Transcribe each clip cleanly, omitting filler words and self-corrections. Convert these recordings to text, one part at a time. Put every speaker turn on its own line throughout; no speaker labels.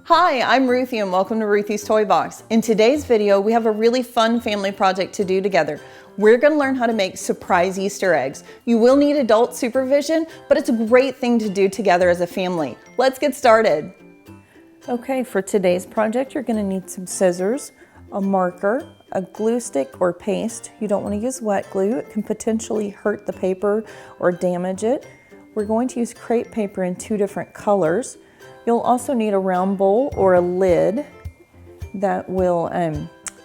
Hi, I'm Ruthie and welcome to Ruthie's Toy Box. In today's video, we have a really fun family project to do together. We're going to learn how to make surprise Easter eggs. You will need adult supervision, but it's a great thing to do together as a family. Let's get started. Okay, for today's project, you're going to need some scissors, a marker, a glue stick or paste. You don't want to use wet glue. It can potentially hurt the paper or damage it. We're going to use crepe paper in 2 different colors. You'll also need a round bowl or a lid that will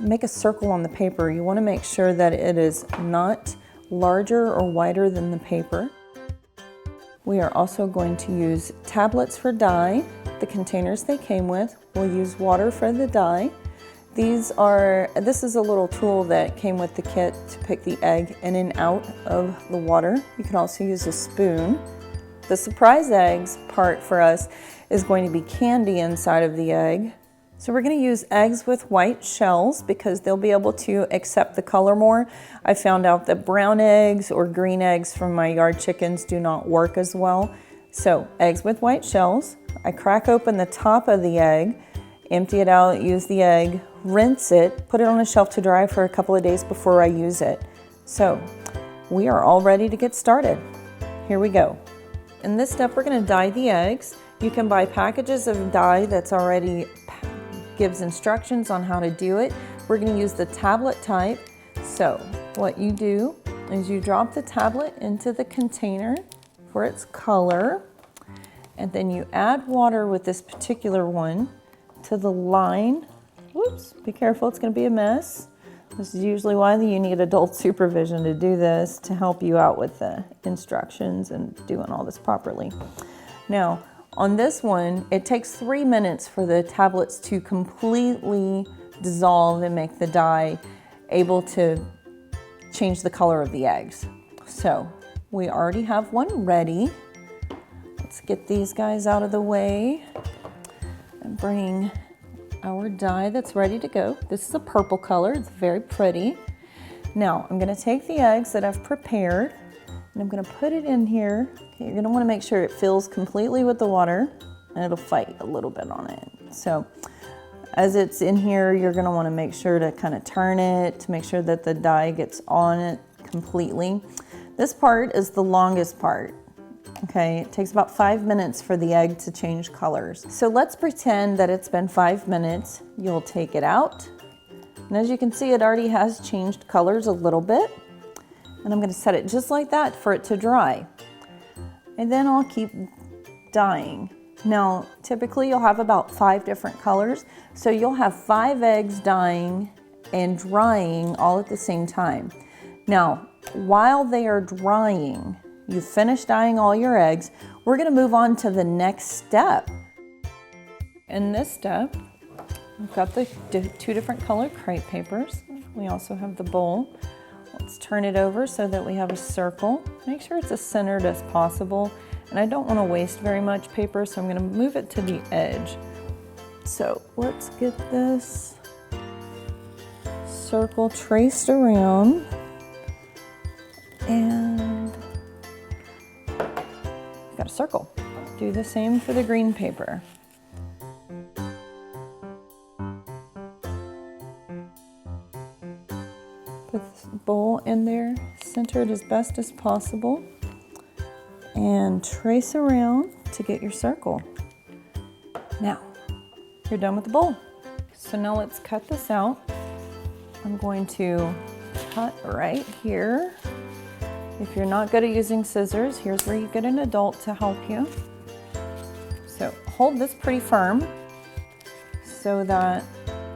make a circle on the paper. You want to make sure that it is not larger or wider than the paper. We are also going to use tablets for dye, the containers they came with. We'll use water for the dye. This is a little tool that came with the kit to pick the egg in and out of the water. You can also use a spoon. The surprise eggs part for us is going to be candy inside of the egg. So we're going to use eggs with white shells because they'll be able to accept the color more. I found out that brown eggs or green eggs from my yard chickens do not work as well. So eggs with white shells. I crack open the top of the egg, empty it out, use the egg, rinse it, put it on a shelf to dry for a couple of days before I use it. So we are all ready to get started. Here we go. In this step, we're going to dye the eggs. You can buy packages of dye that's already gives instructions on how to do it. We're going to use the tablet type. So what you do is you drop the tablet into the container for its color, and then you add water with this particular one to the line. Whoops, be careful, it's going to be a mess. This is usually why you need adult supervision to do this, to help you out with the instructions and doing all this properly. Now, on this one, it takes 3 minutes for the tablets to completely dissolve and make the dye able to change the color of the eggs. So we already have one ready. Let's get these guys out of the way and bring our dye that's ready to go. This is a purple color, it's very pretty. Now I'm gonna take the eggs that I've prepared and I'm gonna put it in here. Okay, you're gonna wanna make sure it fills completely with the water and it'll fight a little bit on it. So as it's in here, you're gonna wanna make sure to kind of turn it to make sure that the dye gets on it completely. This part is the longest part. Okay, it takes about 5 minutes for the egg to change colors. So let's pretend that it's been 5 minutes. You'll take it out. And as you can see, it already has changed colors a little bit. And I'm gonna set it just like that for it to dry. And then I'll keep dyeing. Now, typically you'll have about 5 different colors. So you'll have 5 eggs dyeing and drying all at the same time. Now, while they are drying, you've finished dyeing all your eggs, we're gonna move on to the next step. In this step, we've got the 2 different colored crepe papers. We also have the bowl. Let's turn it over so that we have a circle. Make sure it's as centered as possible. And I don't wanna waste very much paper, so I'm gonna move it to the edge. So let's get this circle traced around. And got a circle. Do the same for the green paper. Put this bowl in there, centered as best as possible, and trace around to get your circle. Now, you're done with the bowl. So now let's cut this out. I'm going to cut right here. If you're not good at using scissors, here's where you get an adult to help you. So hold this pretty firm so that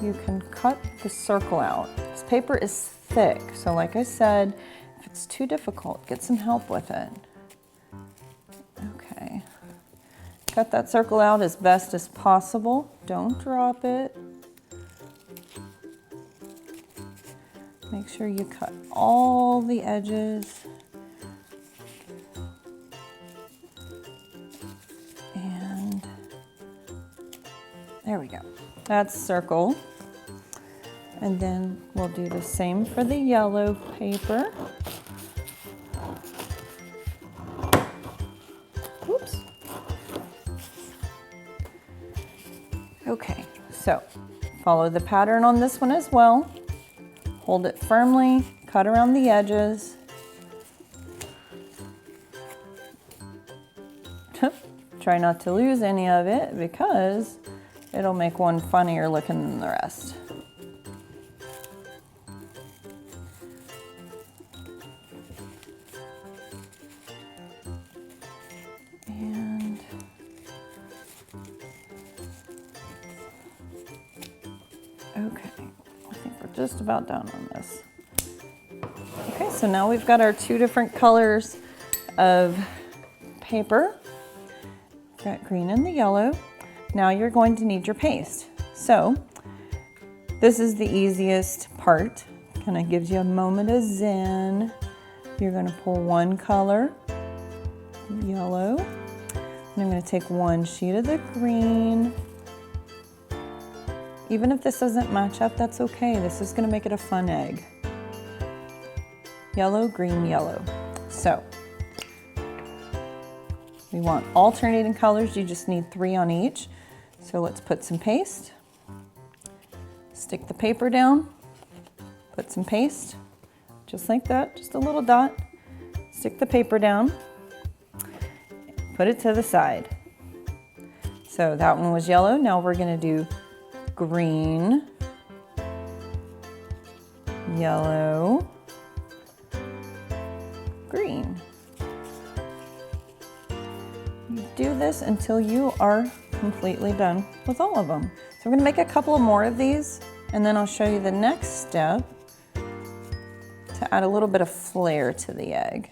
you can cut the circle out. This paper is thick, so like I said, if it's too difficult, get some help with it. Okay. Cut that circle out as best as possible. Don't drop it. Make sure you cut all the edges. There we go. That's circle. And then we'll do the same for the yellow paper. Oops. Okay, so follow the pattern on this one as well. Hold it firmly, cut around the edges. Try not to lose any of it because it'll make one funnier looking than the rest. And okay, I think we're just about done on this. Okay, so now we've got our two different colors of paper. Got green and the yellow. Now you're going to need your paste. So this is the easiest part. Kind of gives you a moment of zen. You're going to pull one color, yellow, and I'm going to take one sheet of the green. Even if this doesn't match up, that's okay. This is going to make it a fun egg. Yellow, green, yellow. So we want alternating colors. You just need 3 on each. So let's put some paste. Stick the paper down. Put some paste, just like that, just a little dot. Stick the paper down. Put it to the side. So that one was yellow. Now we're going to do green, yellow, green. Do this until you are completely done with all of them. So we're going to make a couple more of these, and then I'll show you the next step to add a little bit of flair to the egg.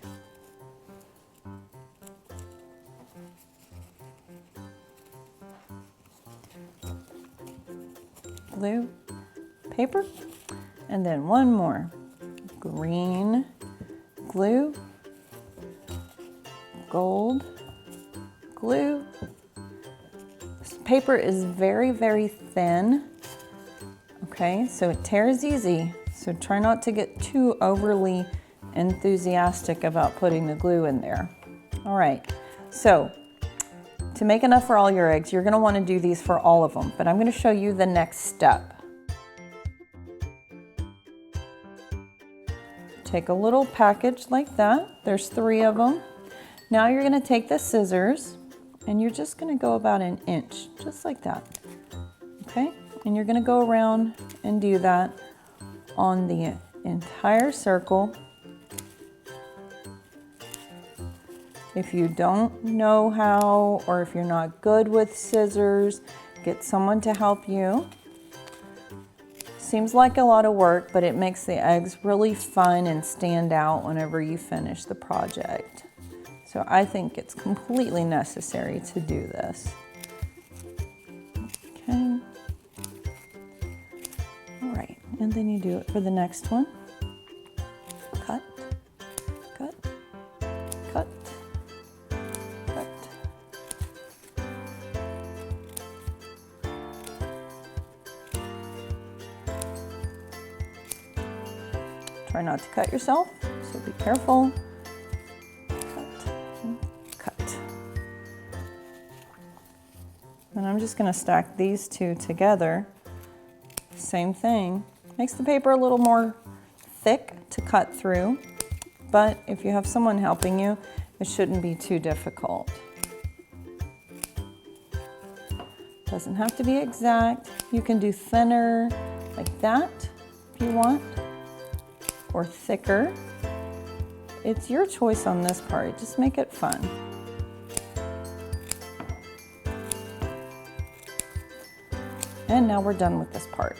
Glue, paper, and then one more. Green, glue, gold, glue. This paper is very, very thin, okay, so it tears easy, so try not to get too overly enthusiastic about putting the glue in there. All right, so to make enough for all your eggs, you're gonna wanna do these for all of them, but I'm gonna show you the next step. Take a little package like that. There's 3 of them. Now you're gonna take the scissors and you're just gonna go about 1 inch, just like that, okay? And you're gonna go around and do that on the entire circle. If you don't know how, or if you're not good with scissors, get someone to help you. Seems like a lot of work, but it makes the eggs really fun and stand out whenever you finish the project. So I think it's completely necessary to do this. Okay. All right, and then you do it for the next one. Cut, cut, cut, cut. Try not to cut yourself, so be careful. And I'm just going to stack these 2 together. Same thing. Makes the paper a little more thick to cut through, but if you have someone helping you, it shouldn't be too difficult. Doesn't have to be exact. You can do thinner like that if you want, or thicker. It's your choice on this part. Just make it fun. And now we're done with this part.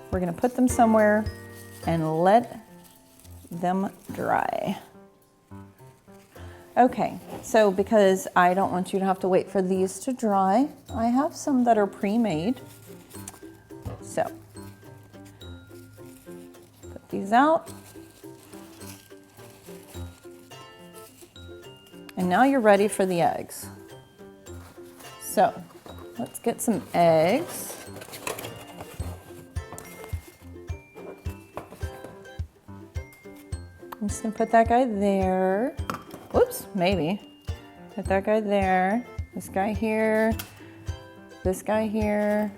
We're gonna put them somewhere and let them dry. Okay, so because I don't want you to have to wait for these to dry, I have some that are pre-made. So, put these out. And now you're ready for the eggs. So, let's get some eggs. I'm just gonna put that guy there. Whoops, maybe. Put that guy there, this guy here. this guy here,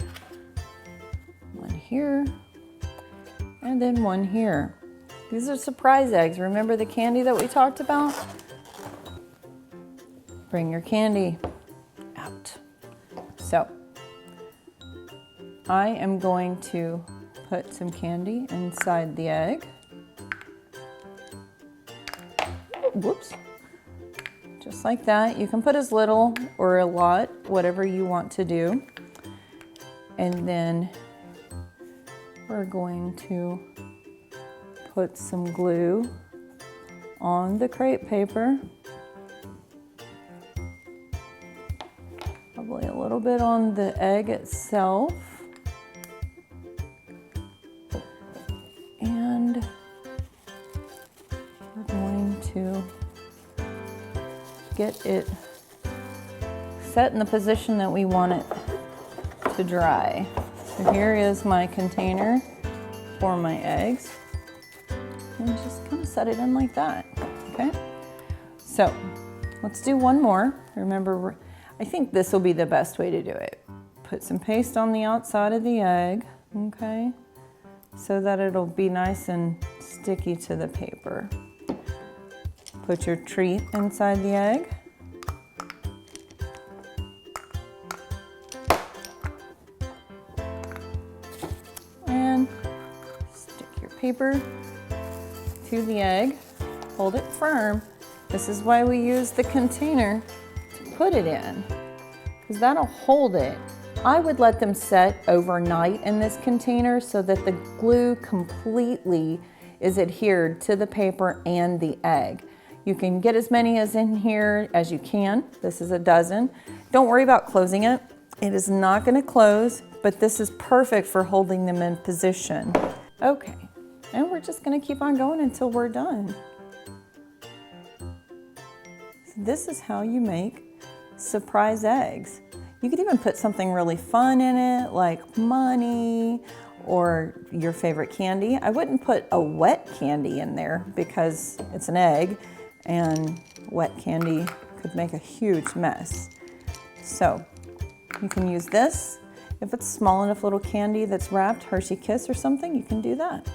one here, and then one here. These are surprise eggs. Remember the candy that we talked about? Bring your candy out. So I am going to put some candy inside the egg. Whoops. Just like that. You can put as little or a lot, whatever you want to do. And then we're going to put some glue on the crepe paper. Probably a little bit on the egg itself. And we're going to get it set in the position that we want it to dry. So here is my container for my eggs. And just kind of set it in like that, okay? So let's do one more. Remember, I think this will be the best way to do it. Put some paste on the outside of the egg, okay? So that it'll be nice and sticky to the paper. Put your treat inside the egg. And stick your paper to the egg, hold it firm. This is why we use the container to put it in, because that'll hold it. I would let them set overnight in this container so that the glue completely is adhered to the paper and the egg. You can get as many as in here as you can. This is a dozen. Don't worry about closing it. It is not going to close, but this is perfect for holding them in position. Okay. And we're just gonna keep on going until we're done. So this is how you make surprise eggs. You could even put something really fun in it, like money or your favorite candy. I wouldn't put a wet candy in there because it's an egg and wet candy could make a huge mess. So you can use this. If it's small enough little candy that's wrapped, Hershey Kiss or something, you can do that.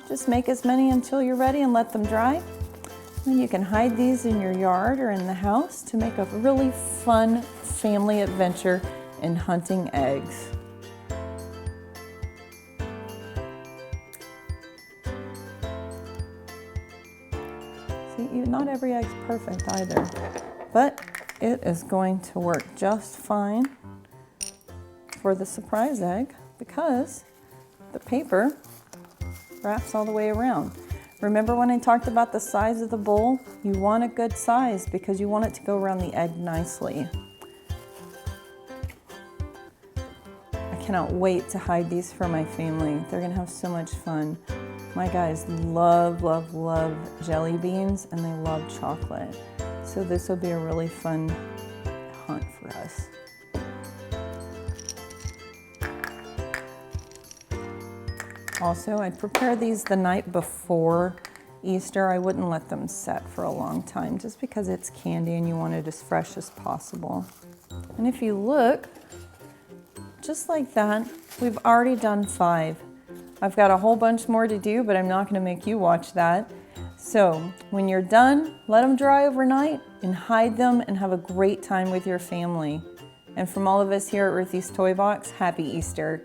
Just make as many until you're ready and let them dry. And you can hide these in your yard or in the house to make a really fun family adventure in hunting eggs. See, not every egg's perfect either, but it is going to work just fine for the surprise egg because the paper wraps all the way around. Remember when I talked about the size of the bowl? You want a good size because you want it to go around the egg nicely. I cannot wait to hide these for my family. They're gonna have so much fun. My guys love, love, love jelly beans and they love chocolate. So this will be a really fun hunt for us. Also, I'd prepare these the night before Easter. I wouldn't let them set for a long time just because it's candy and you want it as fresh as possible. And if you look, just like that, we've already done 5. I've got a whole bunch more to do, but I'm not gonna make you watch that. So when you're done, let them dry overnight and hide them and have a great time with your family. And from all of us here at Ruthie's Toy Box, happy Easter.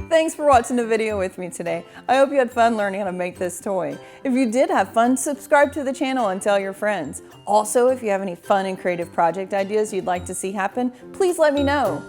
Thanks for watching the video with me today. I hope you had fun learning how to make this toy. If you did have fun, subscribe to the channel and tell your friends. Also, if you have any fun and creative project ideas you'd like to see happen, please let me know.